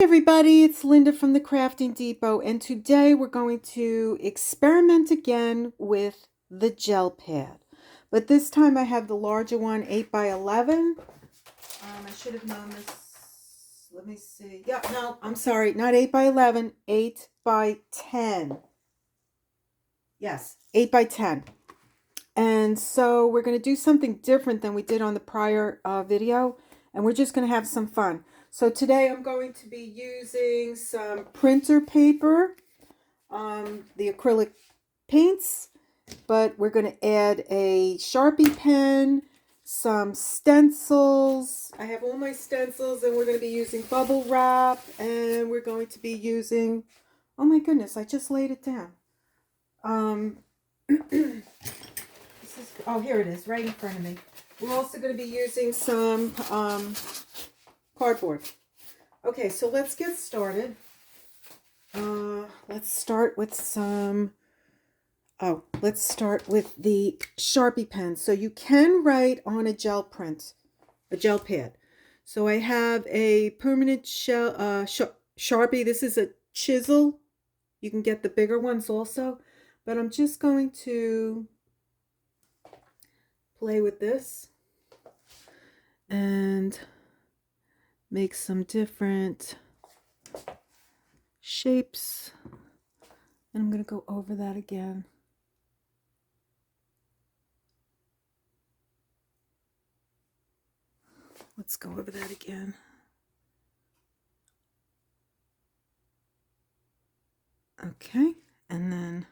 Hey everybody, it's Linda from the Crafting Depot, and today we're going to experiment again with the gel pad. But this time I have the larger one, 8 by 11. I should have known this. Let me see. Yeah, no, I'm sorry, not 8 by 11, 8 by 10. Yes, 8 by 10. And so we're going to do something different than we did on the prior video, and we're just going to have some fun. So today I'm going to be using some printer paper, the acrylic paints, but we're going to add a Sharpie pen, some stencils. I have all my stencils, and we're going to be using bubble wrap, and we're going to be using, oh my goodness, I just laid it down. Oh, here it is, right in front of me. We're also going to be using some cardboard. Okay, so let's get started. Let's start with let's start with the Sharpie pen. So you can write on a gel pad. So I have a permanent Sharpie. This is a chisel. You can get the bigger ones also, but I'm just going to play with this and make some different shapes. And I'm going to go over that again. Let's go over that again. Okay, and then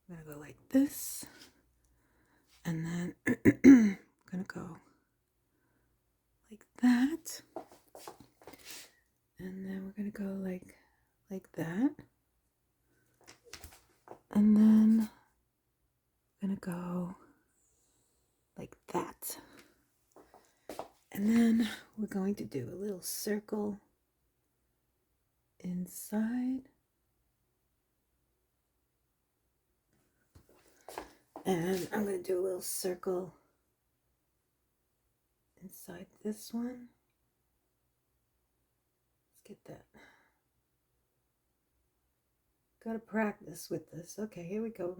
I'm going to go like this. And then I'm going to go like that. And then we're going to go like that. And then I'm going to go like that. And then we're going to do a little circle inside. And I'm going to do a little circle inside this one. Let's get that. Got to practice with this. Okay, here we go.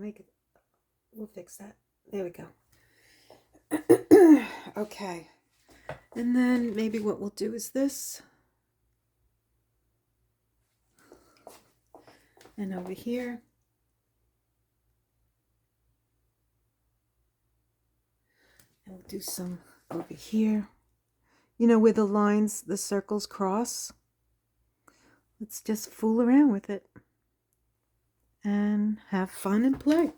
We'll fix that. There we go. Okay. And then maybe what we'll do is this. And over here. And we'll do some over here. You know, where the lines, the circles cross. Let's just fool around with it and have fun and play.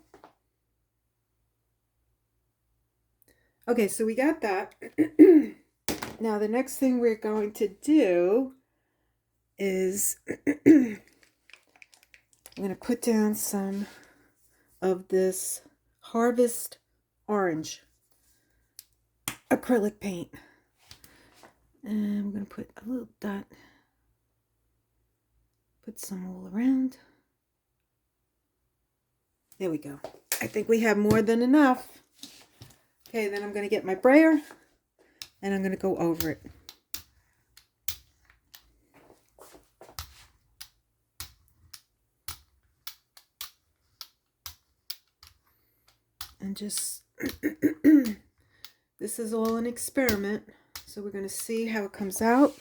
Okay, so we got that. Now the next thing we're going to do is I'm going to put down some of this Harvest Orange acrylic paint. And I'm going to put a little dot, put some all around. There we go. I think we have more than enough. Okay, then I'm going to get my brayer and I'm going to go over it. And just, this is all an experiment, so we're going to see how it comes out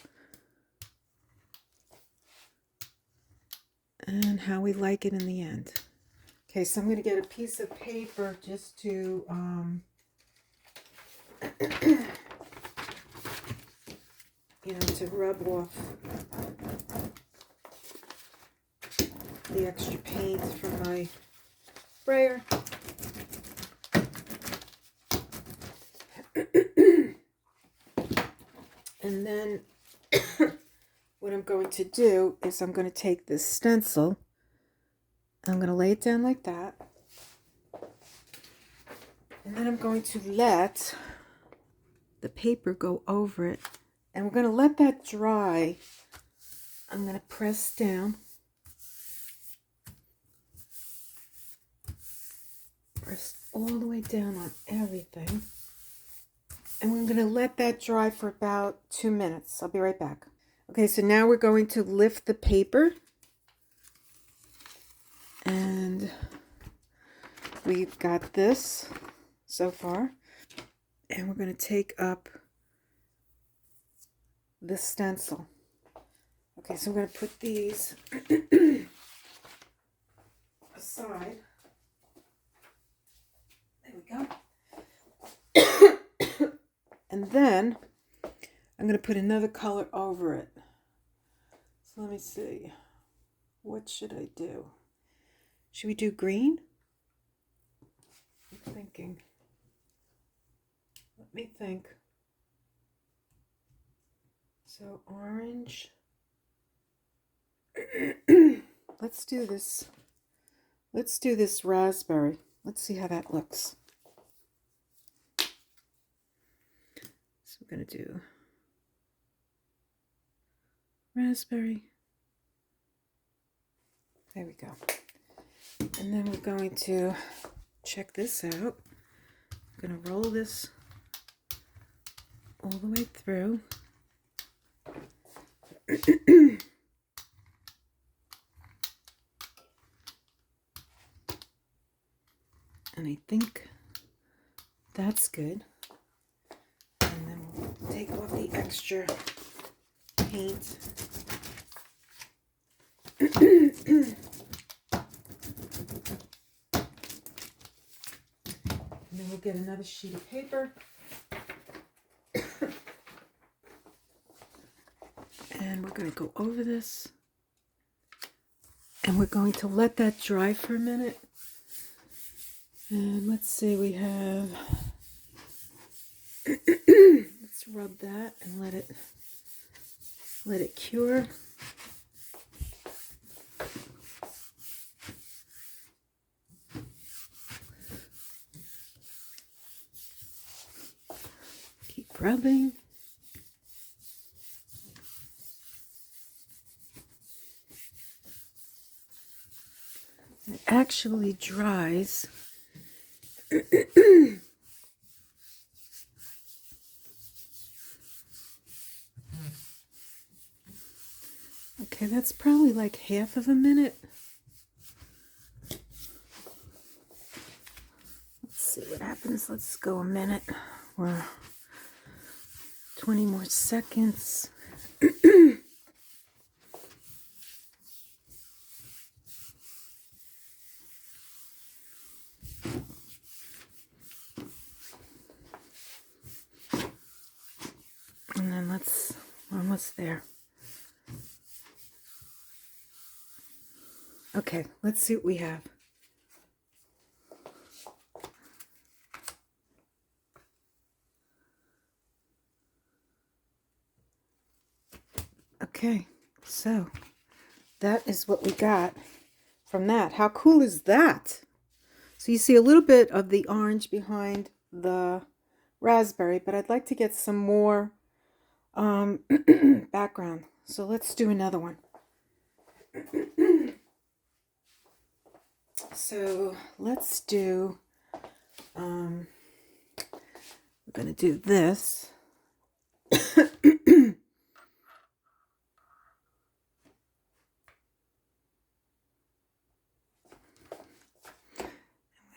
and how we like it in the end. Okay, so I'm going to get a piece of paper just to you know, to rub off the extra paint from my brayer. And then what I'm going to do is I'm going to take this stencil, I'm going to lay it down like that, and then I'm going to let the paper go over it, and we're going to let that dry. I'm going to press down, press all the way down on everything, and we're going to let that dry for about 2 minutes. I'll be right back. Okay, so now we're going to lift the paper. And we've got this so far. And we're going to take up the stencil. Okay, so I'm going to put these aside. There we go. And then I'm going to put another color over it. So let me see. What should I do? Should we do green? I'm thinking. Let me think. So orange. Let's do this. Let's do this raspberry. Let's see how that looks. So we're going to do raspberry. There we go. And then we're going to check this out. I'm going to roll this all the way through. And I think that's good. And then we'll take off the extra paint. And then we'll get another sheet of paper. And we're going to go over this. And we're going to let that dry for a minute. And let's see, we have, let's rub that and let it cure. Keep rubbing. It actually dries. Okay, that's probably like half of a minute. Let's see what happens. Let's go a minute or 20 more seconds. And then we're almost there. Okay, let's see what we have. Okay, so that is what we got from that. How cool is that? So you see a little bit of the orange behind the raspberry, but I'd like to get some more background. So let's do another one. So let's do, we're going to do this. I'm going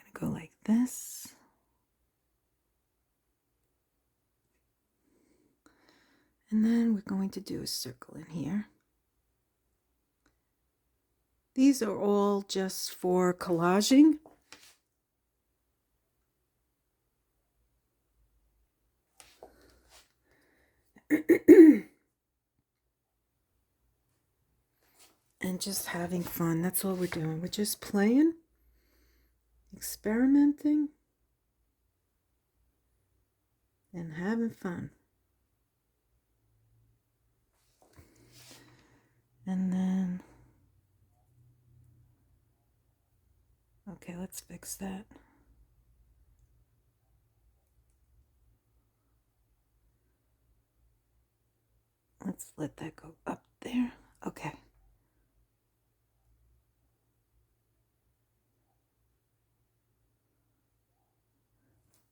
to go like this. And then we're going to do a circle in here. These are all just for collaging. And just having fun. That's all we're doing. We're just playing, experimenting, and having fun. And then, okay, let's fix that. Let's let that go up there. Okay.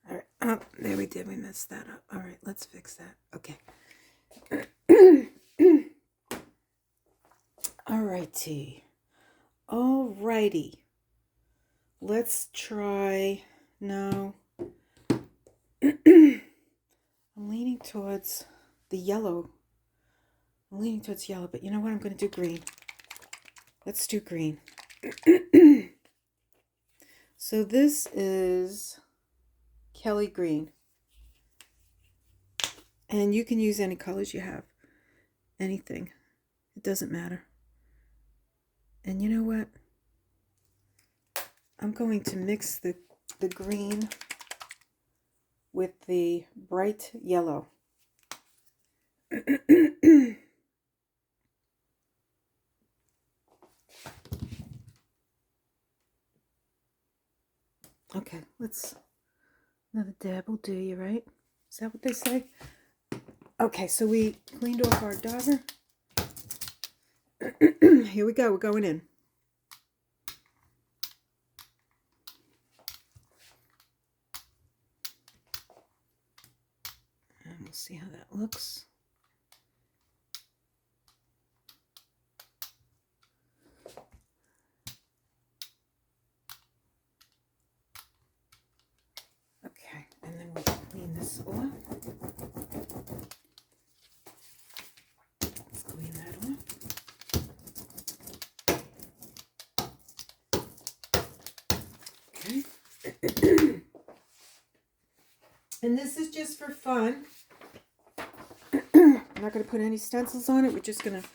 All right. Oh, there we did. We messed that up. All right, let's fix that. Okay. Alrighty. Alrighty. Let's try now. I'm leaning towards the yellow. I'm leaning towards yellow, but you know what? I'm going to do green. Let's do green. So this is Kelly green. And you can use any colors you have. Anything. It doesn't matter. And you know what? I'm going to mix the green with the bright yellow. Okay, another dab will do you, right? Is that what they say? Okay, so we cleaned off our dauber. Here we go, we're going in. And we'll see how that looks. Okay, and then we'll clean this off. Let's clean that off. Okay. And this is just for fun. I'm not going to put any stencils on it. We're just going to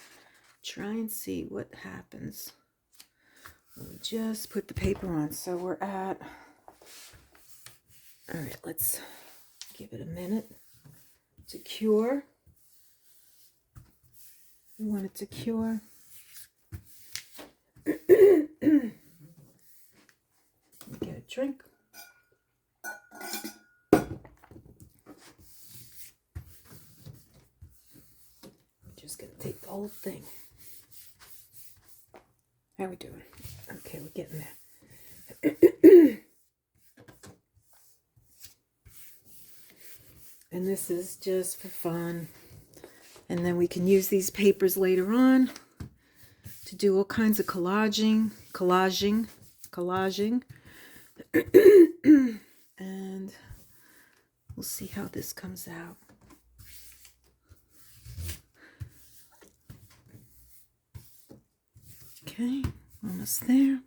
try and see what happens. We'll just put the paper on. So we're at... All right, let's give it a minute to cure. We want it to cure. Get a drink. Just gonna take the whole thing. How we doing? Okay, we're getting there. And this is just for fun. And then we can use these papers later on to do all kinds of collaging. And we'll see how this comes out. Okay, almost there.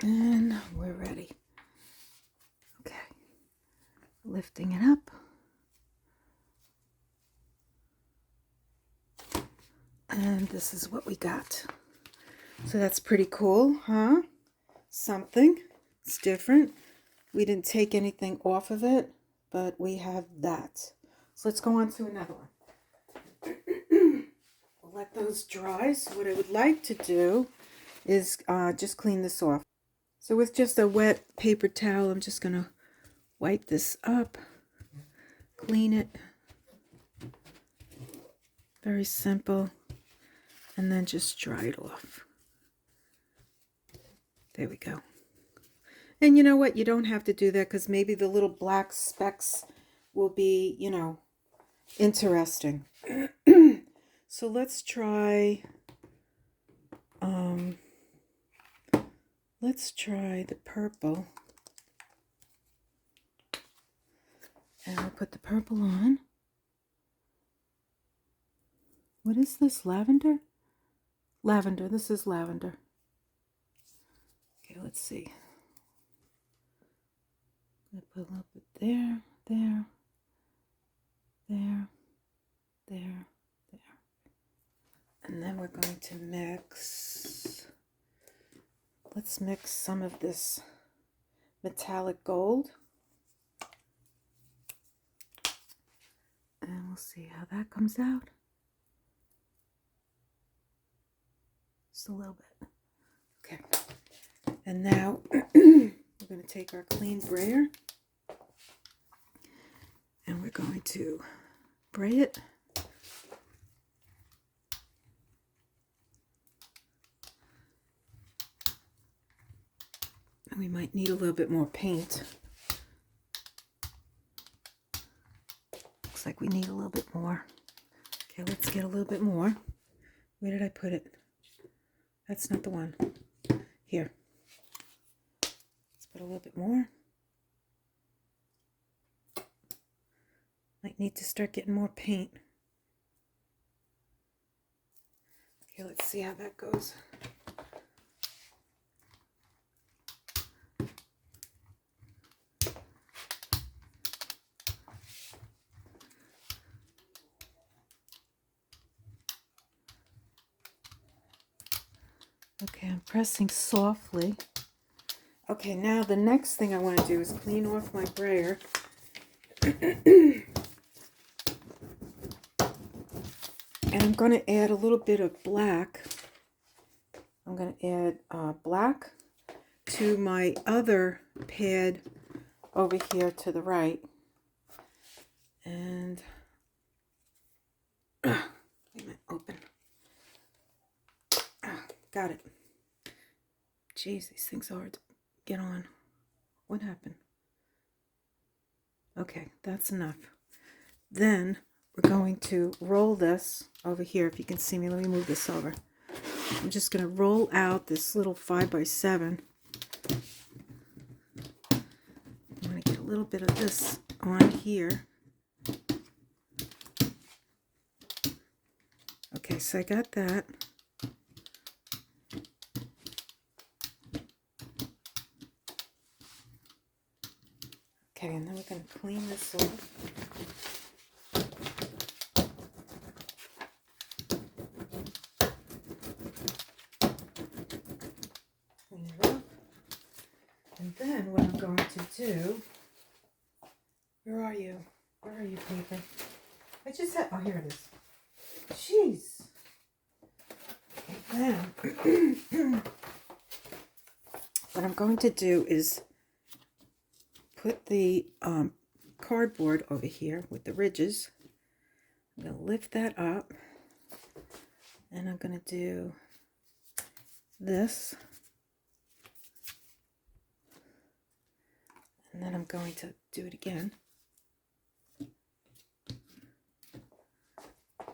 And we're ready. Okay, lifting it up. And this is what we got. So that's pretty cool, huh? Something. It's different. We didn't take anything off of it, but we have that. So let's go on to another one. We'll let those dry. So what I would like to do is just clean this off. So with just a wet paper towel, I'm just going to wipe this up, clean it. Very simple. And then just dry it off. There we go. And you know what? You don't have to do that because maybe the little black specks will be, you know, interesting. So let's try the purple. And I'll put the purple on. What is this? Lavender? Lavender. This is lavender. Okay, let's see. I'm going to put a little bit there, there, there, there, there. And then we're going to mix. Let's mix some of this metallic gold. And we'll see how that comes out. Just a little bit. Okay. And now we're going to take our clean brayer and we're going to bray it. We might need a little bit more paint. Looks like we need a little bit more. Okay, let's get a little bit more. Where did I put it? That's not the one. Here. Let's put a little bit more. Might need to start getting more paint. Okay, let's see how that goes. Okay, I'm pressing softly. Okay, now the next thing I want to do is clean off my brayer. And I'm going to add a little bit of black. I'm going to add black to my other pad over here to the right. And wait a minute, open. Got it. Jeez, these things are hard to get on. What happened? Okay, that's enough. Then we're going to roll this over here. If you can see me, let me move this over. I'm just going to roll out this little 5x7. I'm going to get a little bit of this on here. Okay, so I got that. Okay, and then we're going to clean this off. Clean it up. And then what I'm going to do, where are you? Where are you, paper? I just had, oh, here it is. Jeez. And then what I'm going to do is put the cardboard over here with the ridges. I'm going to lift that up, and I'm going to do this, and then I'm going to do it again,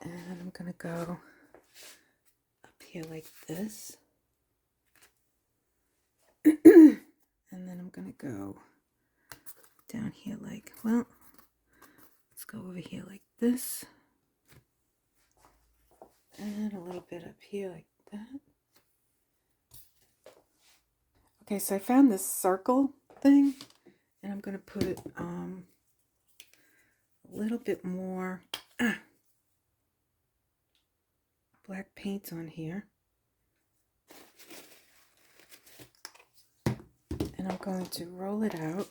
and I'm going to go up here like this, and then I'm going to go down here like, well, let's go over here like this, and a little bit up here like that. Okay, so I found this circle thing, and I'm going to put a little bit more black paint on here, and I'm going to roll it out.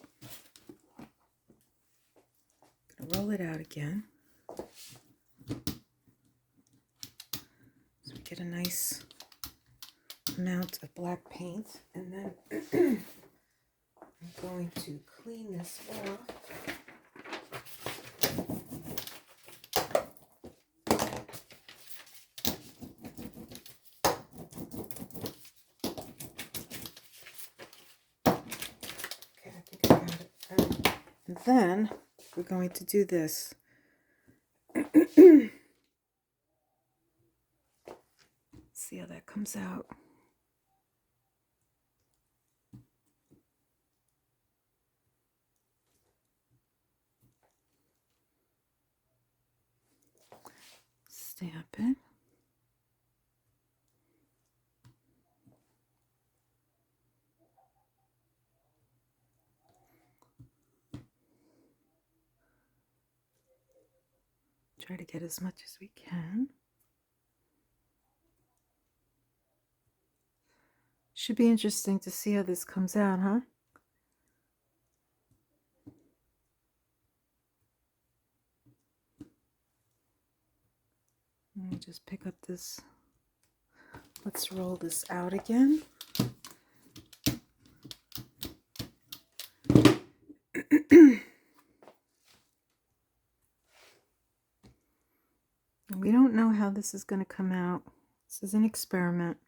Roll it out again, so we get a nice amount of black paint, and then I'm going to clean this off. Okay, I think I got it. And then we're going to do this. See how that comes out. Stamp it. Try to get as much as we can. Should be interesting to see how this comes out, huh? Let me just pick up this. Let's roll this out again. We don't know how this is going to come out. This is an experiment.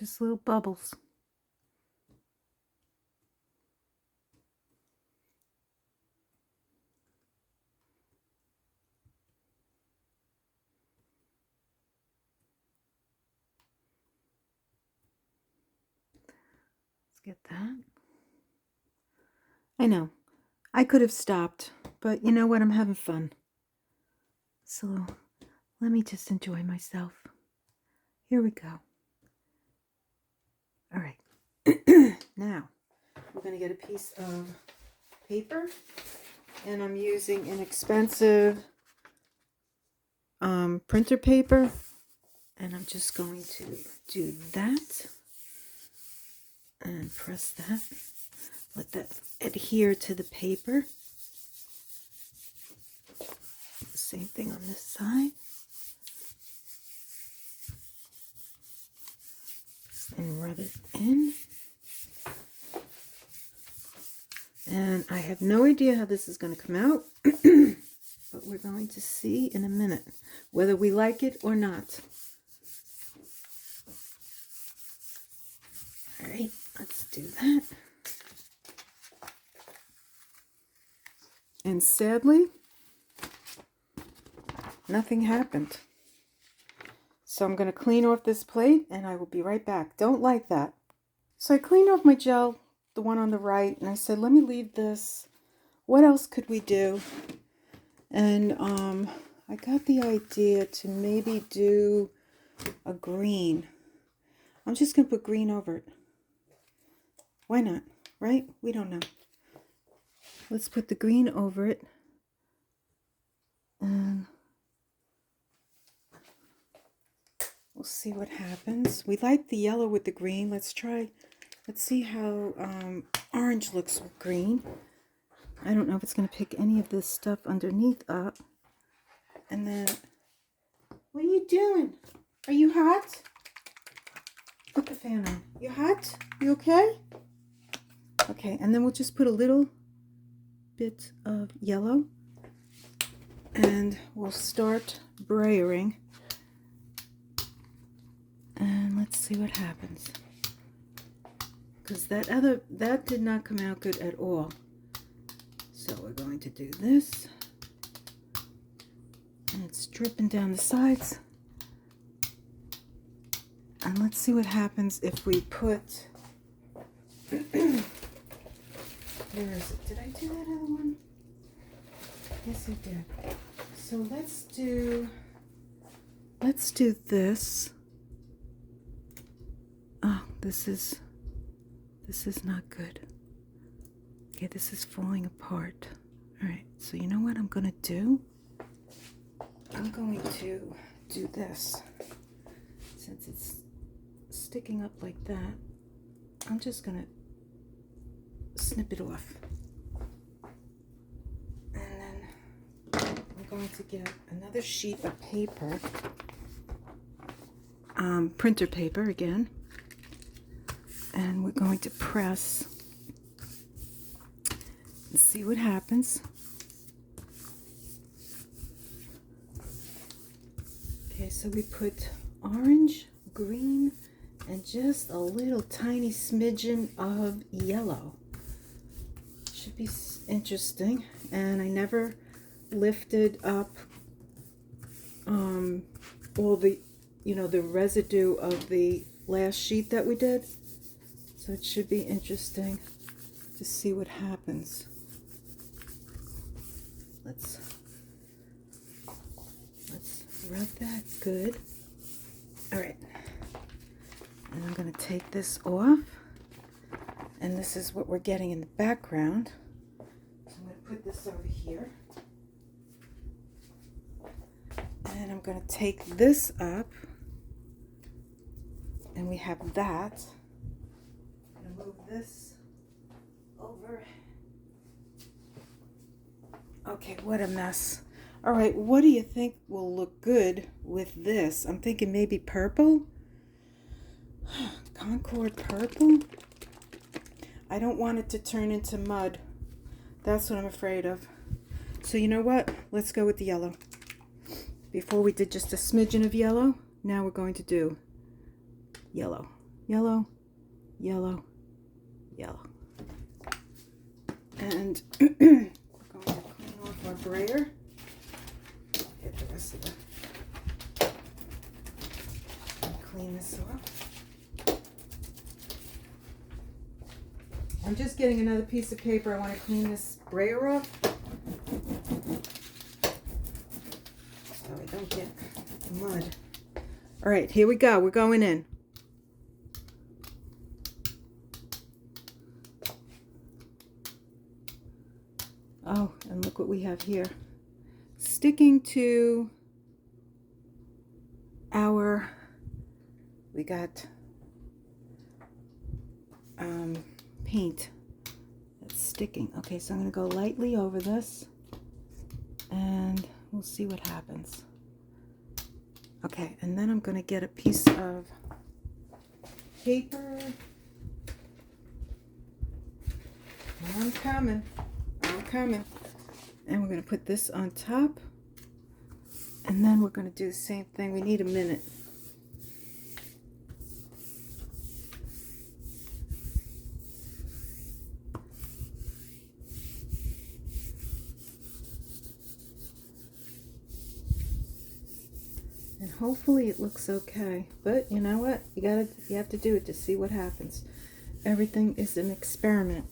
just little bubbles. Let's get that. I know, I could have stopped, but you know what? I'm having fun. So let me just enjoy myself. Here we go. All right. Now, we're going to get a piece of paper, and I'm using an expensive printer paper, and I'm just going to do that and press that. Let that adhere to the paper. Same thing on this side. And rub it in. And I have no idea how this is going to come out, but we're going to see in a minute whether we like it or not. All right, let's do that. And sadly, nothing happened. So I'm going to clean off this plate and I will be right back. Don't like that. So I cleaned off my gel, the one on the right, and I said, let me leave this. What else could we do? And I got the idea to maybe do a green. I'm just going to put green over it. Why not? Right? We don't know. Let's put the green over it. And we'll see what happens. We like the yellow with the green. Let's see how orange looks with green. I don't know if it's going to pick any of this stuff underneath up. And then, what are you doing? Are you hot? Put the fan on. You hot? You okay? Okay, and then we'll just put a little bit of yellow. And we'll start brayering. And let's see what happens. Because that did not come out good at all. So we're going to do this. And it's dripping down the sides. And let's see what happens if we put... Where is it? Did I do that other one? Yes, I did. So let's do this. Oh, this is not good. Okay, this is falling apart. All right, so you know what I'm going to do? I'm going to do this. Since it's sticking up like that, I'm just going to snip it off. And then I'm going to get another sheet of paper, printer paper again, and we're going to press and see what happens. Okay, so we put orange, green, and just a little tiny smidgen of yellow. Should be interesting. And I never lifted up all the, the residue of the last sheet that we did. So it should be interesting to see what happens. Let's rub that good. All right. And I'm going to take this off. And this is what we're getting in the background. So I'm going to put this over here. And I'm going to take this up. And we have that. I'm going to move this over. Okay, what a mess. All right, what do you think will look good with this? I'm thinking maybe purple. Concord purple. I don't want it to turn into mud. That's what I'm afraid of. So you know what? Let's go with the yellow. Before we did just a smidgen of yellow, now we're going to do yellow. yellow, yellow, yellow. And we're going to clean off our brayer. Get the rest of the, clean this off. I'm just getting another piece of paper. I want to clean this brayer off so I don't get mud. All right, here we go. We're going in. Oh, and look what we have here. Sticking to our, we got paint that's sticking. Okay, so I'm going to go lightly over this and we'll see what happens. Okay, and then I'm going to get a piece of paper. I'm coming. And we're going to put this on top. And then we're going to do the same thing. We need a minute. And hopefully it looks okay. But you know what? You have to do it to see what happens. Everything is an experiment.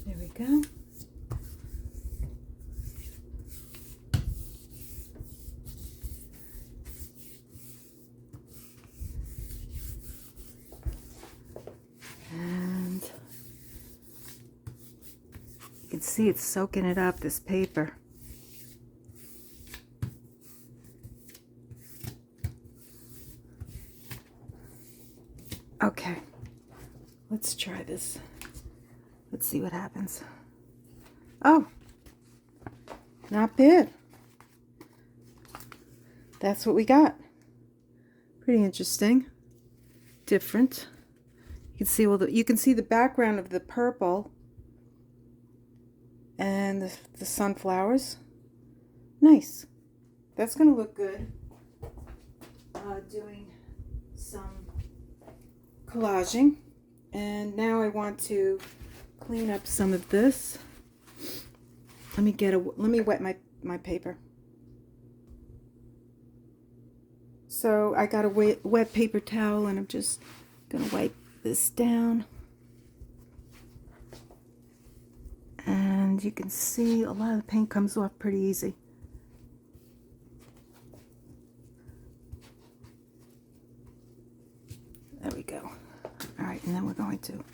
There we go. And you can see it's soaking it up, this paper. Okay, let's try this. Let's see what happens. Oh, not bad. That's what we got. Pretty interesting. Different. You can see you can see the background of the purple and the sunflowers. Nice. That's going to look good. Doing some collaging. And now I want to clean up some of this. Let me wet my paper. So I got a wet paper towel and I'm just gonna wipe this down. And you can see a lot of the paint comes off pretty easy. There we go. All right, and then we're going to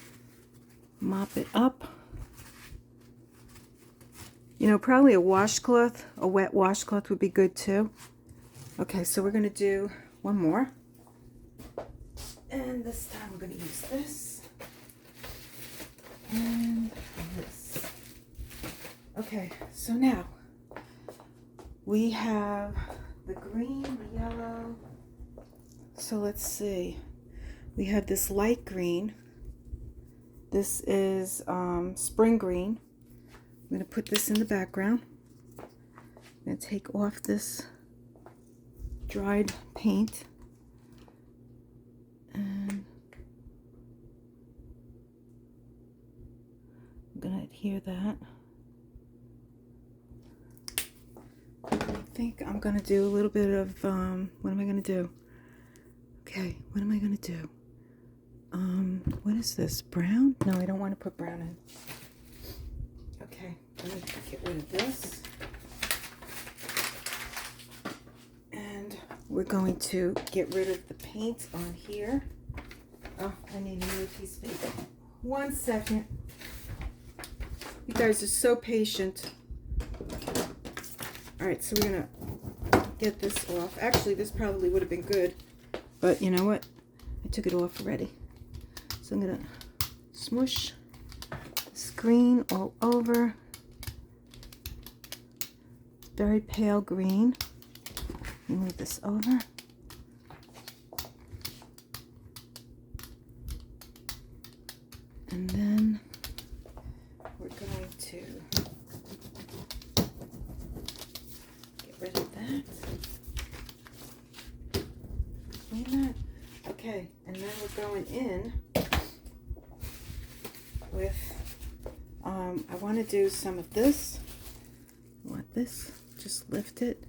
mop it up. You know, probably a washcloth, a wet washcloth would be good too. Okay, so we're going to do one more. And this time we're going to use this. And this. Okay, so now we have the green, the yellow. So let's see. We have this light green. This is spring green. I'm going to put this in the background. I'm going to take off this dried paint. And I'm going to adhere that. I think I'm going to do a little bit of, what am I going to do? Okay, what am I going to do? What is this? Brown? No, I don't want to put brown in. Okay, let me get rid of this. And we're going to get rid of the paint on here. Oh, I need another piece of paper. 1 second. You guys are so patient. All right, so we're going to get this off. Actually, this probably would have been good, but you know what? I took it off already. So I'm going to smush this green all over. Very pale green. Move this over. And then we're going to get rid of that. Okay, and then we're going in with, I want to do some of this. I want this, just lift it.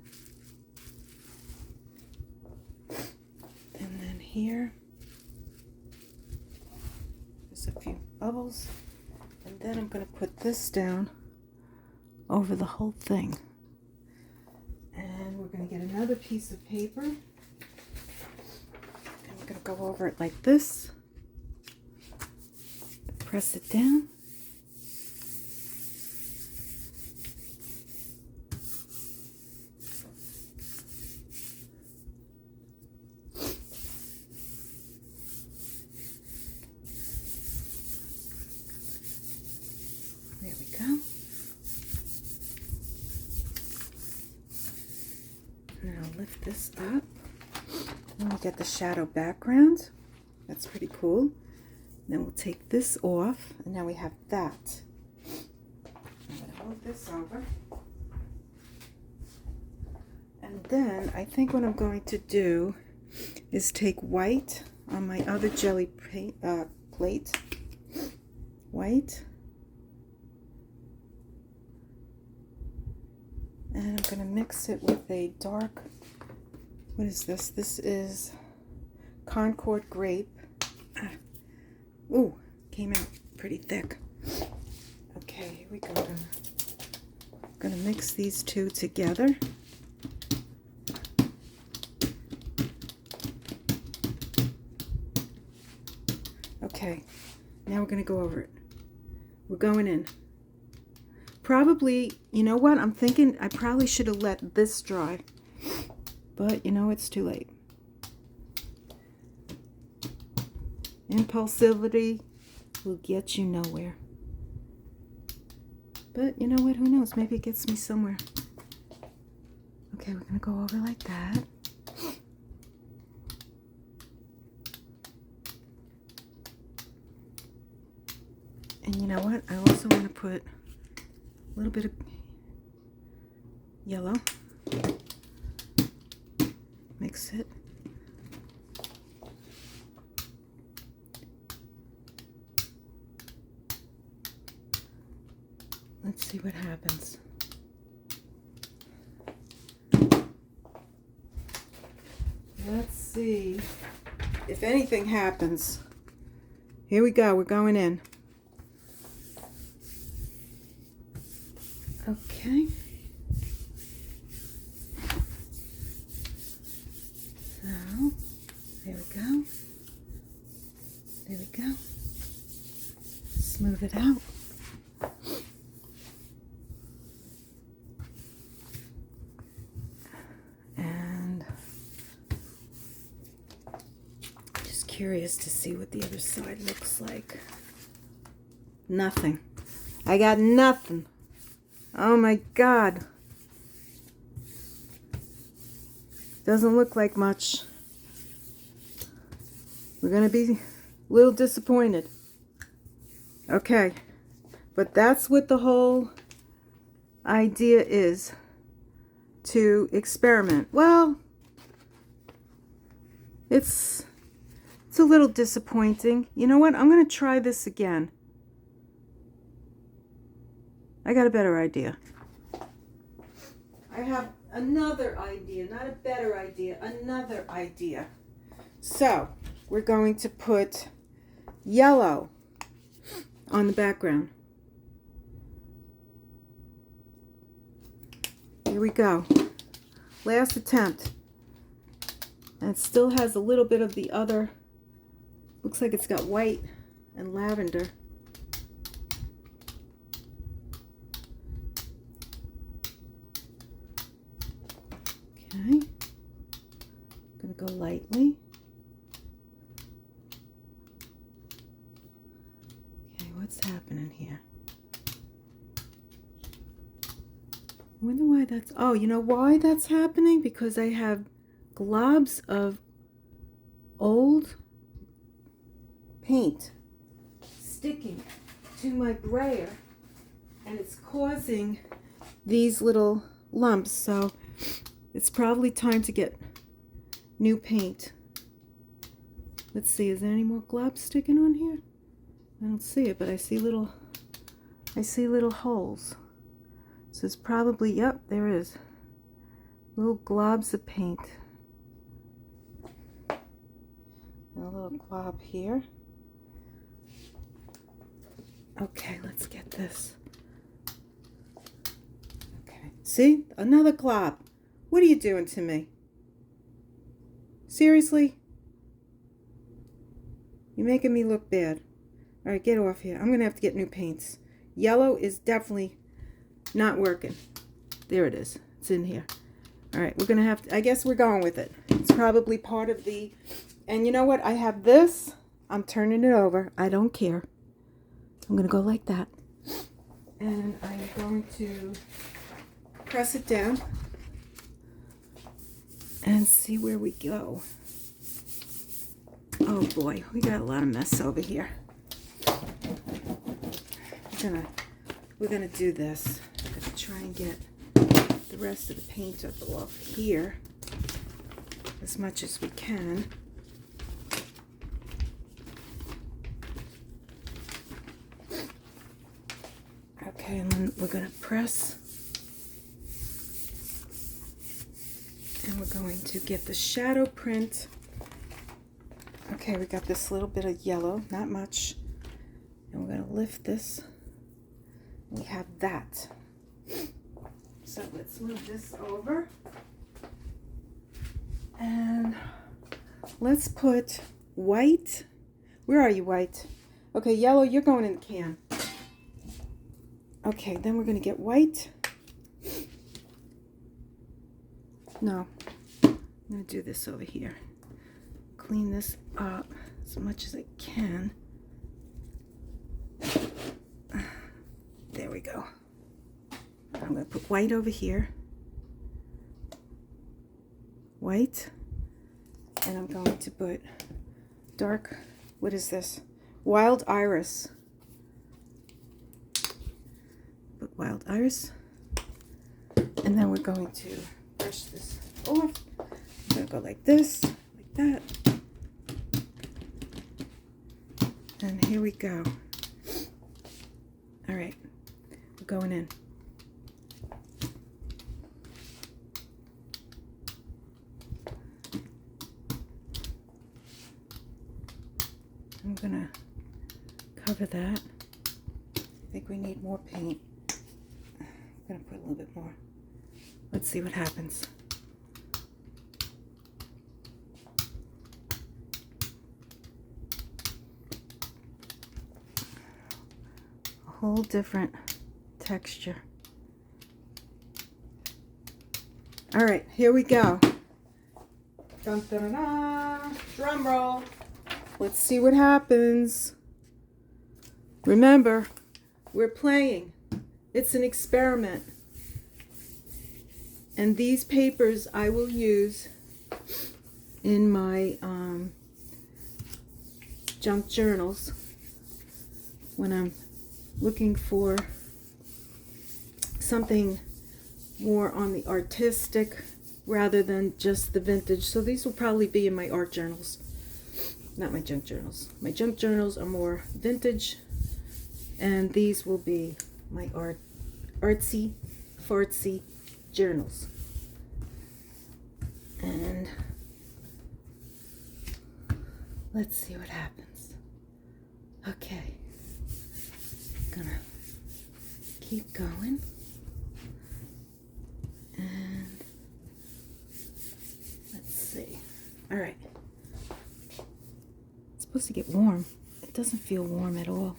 And then here, there's a few bubbles. And then I'm going to put this down over the whole thing. And we're going to get another piece of paper. And we're going to go over it like this. Press it down. There we go. Now lift this up. And we get the shadow background. That's pretty cool. Then we'll take this off, and now we have that. I'm going to move this over. And then I think what I'm going to do is take white on my other Gelli plate. White. And I'm going to mix it with a dark, what is this? This is Concord Grape. Ooh, came out pretty thick. Okay, here we go. I'm going to mix these two together. Okay, now we're going to go over it. We're going in. Probably, you know what? I'm thinking I probably should have let this dry. But, you know, it's too late. Impulsivity will get you nowhere. But, you know what? Who knows? Maybe it gets me somewhere. Okay, we're going to go over like that. And you know what? I also want to put a little bit of yellow. Mix it. Let's see what happens. Let's see if anything happens. Here we go. We're going in. Okay. So, there we go. There we go. Smooth it out. And just curious to see what the other side looks like. Nothing. I got nothing. Oh my God. Doesn't look like much. We're going to be a little disappointed. Okay. But that's what the whole idea is. To experiment. Well, it's a little disappointing. You know what? I'm going to try this again. I got a better idea. I have another idea, not a better idea, another idea. So, we're going to put yellow on the background. Here we go. Last attempt. And it still has a little bit of the other, looks like it's got white and lavender. Okay, I'm going to go lightly. Okay, what's happening here? I wonder why that's, oh, you know why that's happening? Because I have globs of old paint sticking to my brayer, and it's causing these little lumps, so it's probably time to get new paint. Let's see, is there any more glob sticking on here? I don't see it, but I see little holes. So it's probably, yep, there is. Little globs of paint. And a little glob here. Okay, let's get this. Okay, see? Another glob. What are you doing to me? Seriously? You're making me look bad. All right, get off here. I'm going to have to get new paints. Yellow is definitely not working. There it is. It's in here. All right, we're going to have to, I guess we're going with it. It's probably part of the, and you know what? I have this. I'm turning it over. I don't care. I'm going to go like that. And I'm going to press it down and see where we go. Oh boy, we got a lot of mess over here. We're gonna do this. I'm gonna try and get the rest of the paint up off here as much as we can. Okay, and then we're gonna press, and we're going to get the shadow print. Okay, we got this little bit of yellow, not much. And we're going to lift this. We have that. So let's move this over. And let's put white. Where are you, white? Okay, yellow, you're going in the can. Okay, then we're going to get white. No, I'm going to do this over here. Clean this up as much as I can. There we go. I'm going to put white over here. White. And I'm going to put dark, what is this? Wild Iris. Put Wild Iris. And then we're going to brush this off. I'm going to go like this, like that. And here we go. All right, we're going in. I'm gonna cover that. I think we need more paint. I'm gonna put a little bit more. Let's see what happens. Whole different texture. All right, here we go. Dun, dun, dun, dun. Drum roll. Let's see what happens. Remember, we're playing. It's an experiment. And these papers I will use in my junk journals when I'm looking for something more on the artistic rather than just the vintage. So these will probably be in my art journals, not my junk journals. My junk journals are more vintage, and these will be my artsy fartsy journals. And let's see what happens. Okay. Gonna keep going, and let's see. All right, it's supposed to get warm. It doesn't feel warm at all.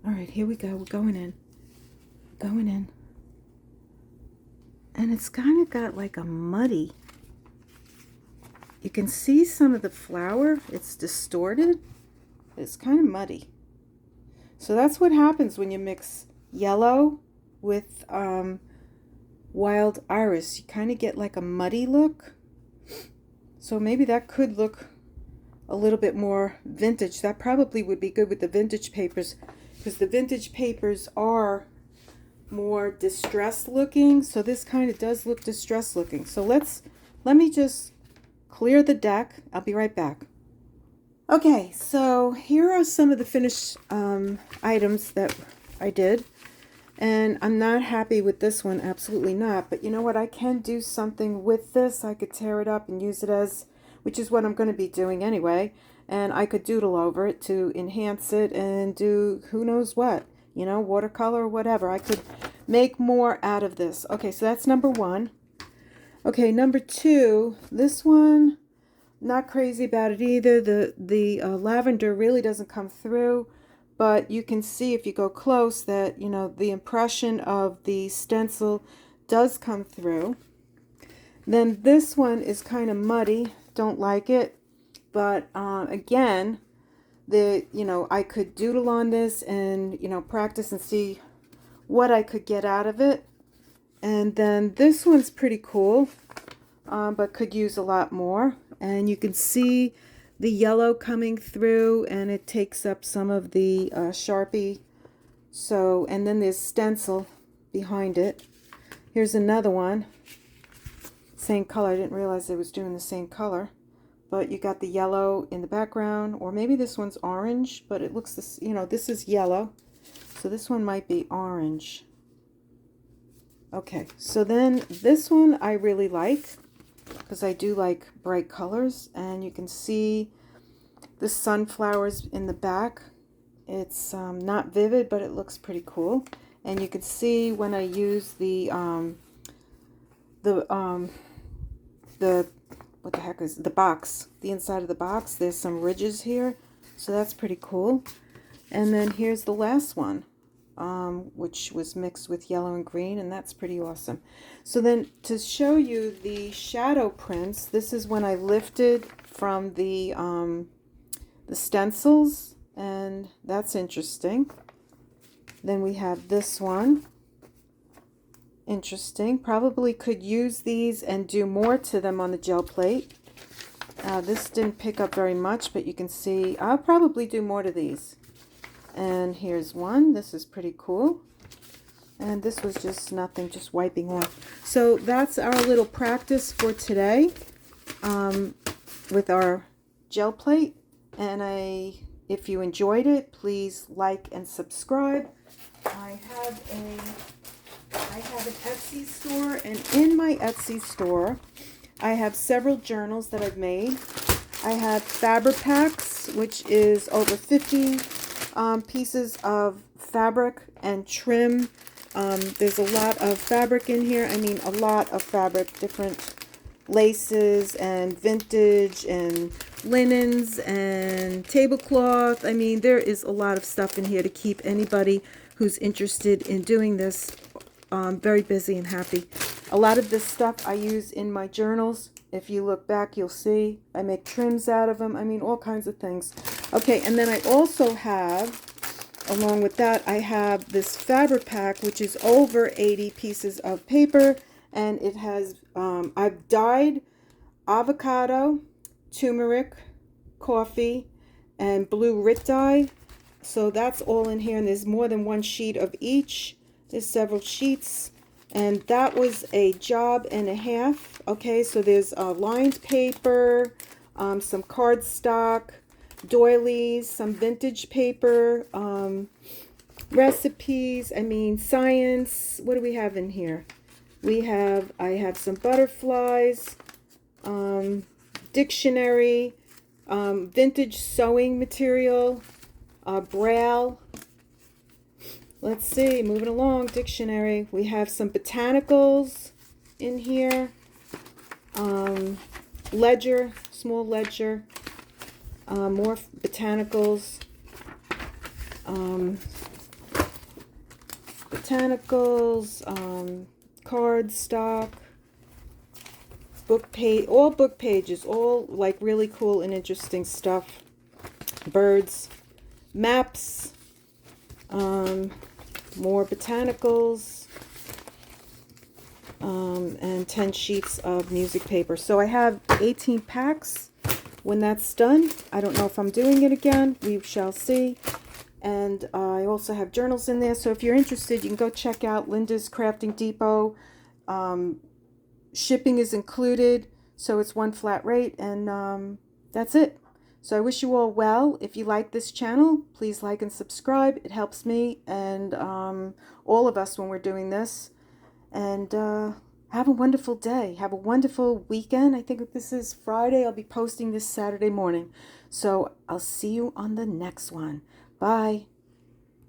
All right, here we go. We're going in, and it's kind of got like a muddy. You can see some of the flower. It's distorted. It's kind of muddy. So that's what happens when you mix yellow with Wild Iris. You kind of get like a muddy look. So maybe that could look a little bit more vintage. That probably would be good with the vintage papers, because the vintage papers are more distressed looking. So this kind of does look distressed looking. So let me just clear the deck. I'll be right back. Okay, so here are some of the finished items that I did. And I'm not happy with this one, absolutely not. But you know what? I can do something with this. I could tear it up and use it as, which is what I'm going to be doing anyway. And I could doodle over it to enhance it and do who knows what, you know, watercolor or whatever. I could make more out of this. Okay, so that's number one. Okay, number two, this one, not crazy about it either. The lavender really doesn't come through. But you can see if you go close that, you know, the impression of the stencil does come through. Then this one is kind of muddy. Don't like it. But again, I could doodle on this and, you know, practice and see what I could get out of it. And then this one's pretty cool, but could use a lot more. And you can see the yellow coming through, and it takes up some of the Sharpie. So, and then there's stencil behind it. Here's another one. Same color. I didn't realize it was doing the same color. But you got the yellow in the background, or maybe this one's orange, but it looks this, you know, this is yellow. So this one might be orange. Okay, so then this one I really like, because I do like bright colors, and you can see the sunflowers in the back. It's not vivid, but it looks pretty cool. And you can see when I use the what the heck is the box, the inside of the box, there's some ridges here, so that's pretty cool. And then here's the last one, which was mixed with yellow and green, and that's pretty awesome. So then to show you the shadow prints, this is when I lifted from the stencils, and that's interesting. Then we have this one. Interesting. Probably could use these and do more to them on the gel plate. This didn't pick up very much, but you can see I'll probably do more to these. And here's one. This is pretty cool. And this was just nothing, just wiping off. So that's our little practice for today with our gel plate. And if you enjoyed it, please like and subscribe. I have an Etsy store, and in my Etsy store I have several journals that I've made. I have Fabri packs, which is over 50 pieces of fabric and trim. There's a lot of fabric in here. I mean, a lot of fabric, different laces and vintage and linens and tablecloth. I mean, there is a lot of stuff in here to keep anybody who's interested in doing this very busy and happy. A lot of this stuff I use in my journals. If you look back, you'll see I make trims out of them. I mean, all kinds of things. Okay, and then I also have, along with that, I have this Fabri pack, which is over 80 pieces of paper, and it has, I've dyed avocado, turmeric, coffee, and blue Rit dye. So that's all in here, and there's more than one sheet of each. There's several sheets, and that was a job and a half. Okay, so there's lined paper, some cardstock, doilies, some vintage paper, recipes, I mean science. What do we have in here? I have some butterflies, dictionary, vintage sewing material, braille. Let's see, moving along, dictionary. We have some botanicals in here, ledger, small ledger, more botanicals, cardstock, all book pages, all like really cool and interesting stuff. Birds, maps, more botanicals, and 10 sheets of music paper. So I have 18 packs. When that's done, I don't know if I'm doing it again. We shall see. And I also have journals in there. So if you're interested, you can go check out Linda's Crafting Depot. Shipping is included. So it's one flat rate, and that's it. So I wish you all well. If you like this channel, please like and subscribe. It helps me and all of us when we're doing this. And have a wonderful day. Have a wonderful weekend. I think this is Friday. I'll be posting this Saturday morning. So I'll see you on the next one. Bye.